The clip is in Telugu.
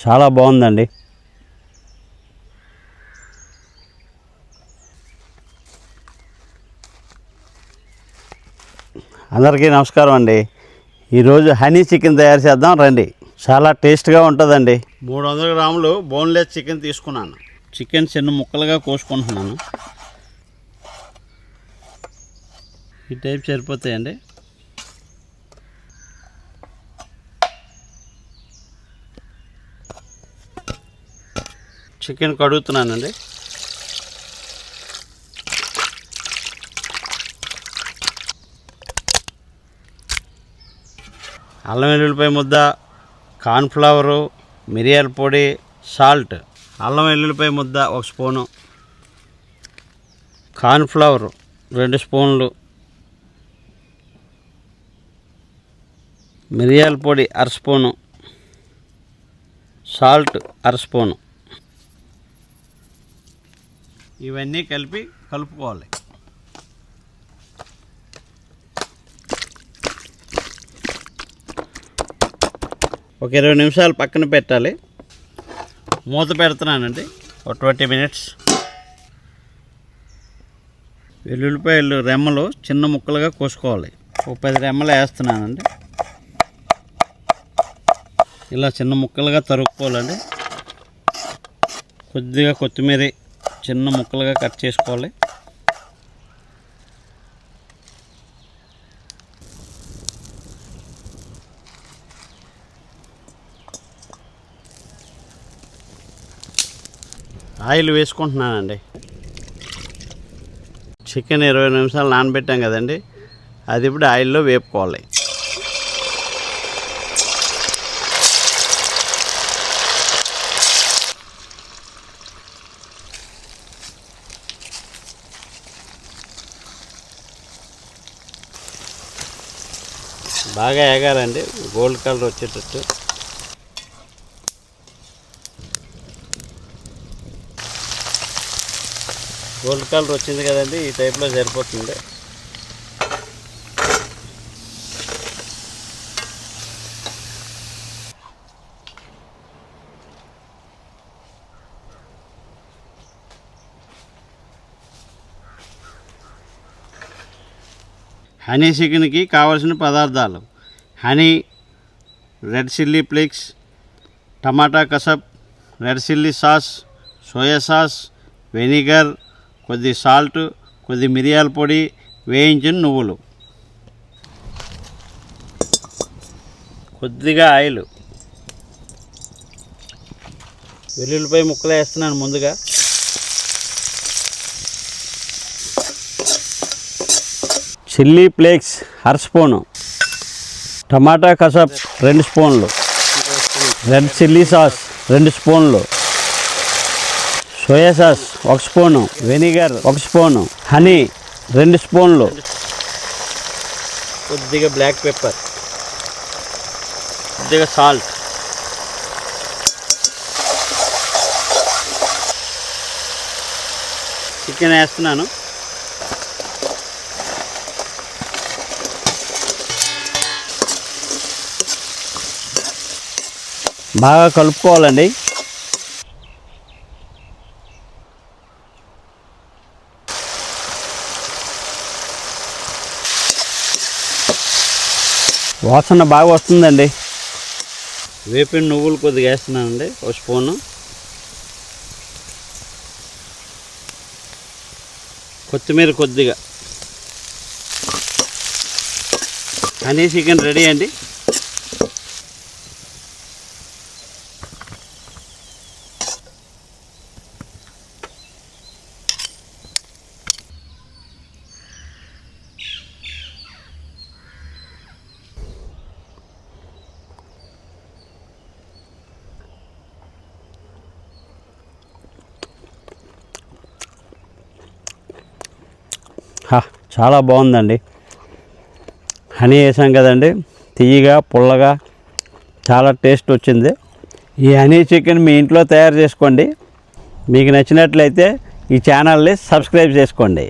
చాలా బాగుందండి. అందరికీ నమస్కారం అండి. ఈరోజు హనీ చికెన్ తయారు చేద్దాం రండి. చాలా టేస్ట్గా ఉంటుందండి. 300 గ్రాములు బోన్లెస్ చికెన్ తీసుకున్నాను. చికెన్ చిన్న ముక్కలుగా కోసుకుంటున్నాను. ఈ టైప్ సరిపోతాయండి. చికెన్ కడుగుతున్నానండి. అల్లం వెల్లుల్లిపాయ ముద్ద, కార్న్ఫ్లవరు, మిరియాల పొడి, సాల్ట్. అల్లం వెల్లుల్లిపాయ ముద్ద 1 స్పూను, కార్న్ఫ్లవరు 2 స్పూన్లు, మిరియాల పొడి 1/2 స్పూను, సాల్ట్ 1/2 స్పూను. ఇవన్నీ కలిపి కలుపుకోవాలి. ఒక 20 నిమిషాలు పక్కన పెట్టాలి. మూత పెడుతున్నానండి, ఒక 20 మినిట్స్. వెల్లుల్లిపాయలు రెమ్మలు చిన్న ముక్కలుగా కోసుకోవాలి. ఒక 10 రెమ్మలు వేస్తున్నానండి. ఇలా చిన్న ముక్కలుగా తరుక్కోవాలండి. కొద్దిగా కొత్తిమీర చిన్న ముక్కలుగా కట్ చేసుకోవాలి. ఆయిల్ వేసుకుంటున్నానండి. చికెన్ 20 నిమిషాలు నానబెట్టాం కదండి, అది ఇప్పుడు ఆయిల్లో వేపుకోవాలి. బాగా ఏగాలండి, గోల్డ్ కలర్ వచ్చేటట్టు. గోల్డ్ కలర్ వచ్చింది కదండి, ఈ టైప్లో సరిపోతుంది. హనీ చికెన్కి కావాల్సిన పదార్థాలు: honey, red chilli flakes, tomato ketchup, red chilli sauce, soya sauce, vinegar, కొద్ది సాల్ట్, కొద్ది మిరియాల పొడి, వేయించిన నువ్వులు, కొద్దిగా ఆయిల్. వెల్లుల్లిపాయ ముక్కలు వేస్తున్నాను ముందుగా. చిల్లీ ఫ్లేక్స్ 1/2 స్పూను, టమాటా కసప్ 2 స్పూన్లు, రెడ్ చిల్లీ సాస్ 2 స్పూన్లు, soya sauce 1 spoon, vinegar 1 spoon, honey 2 స్పూన్లు, కొద్దిగా బ్లాక్ పెప్పర్, కొద్దిగా సాల్ట్. చికెన్ వేస్తున్నాను. బాగా కలుపుకోవాలండి. వాసన బాగా వస్తుందండి. వేపిన నువ్వులు కొద్దిగా వేస్తున్నానండి, 1 స్పూను. కొత్తిమీర కొద్దిగా. హనీ చికెన్ రెడీ అండి. చాలా బాగుందండి. హనీ వేసాం కదండి, తియ్యగా పుల్లగా చాలా టేస్ట్ వచ్చింది. ఈ హనీ చికెన్ మీ ఇంట్లో తయారు చేసుకోండి. మీకు నచ్చినట్లయితే ఈ ఛానల్ని సబ్స్క్రైబ్ చేసుకోండి.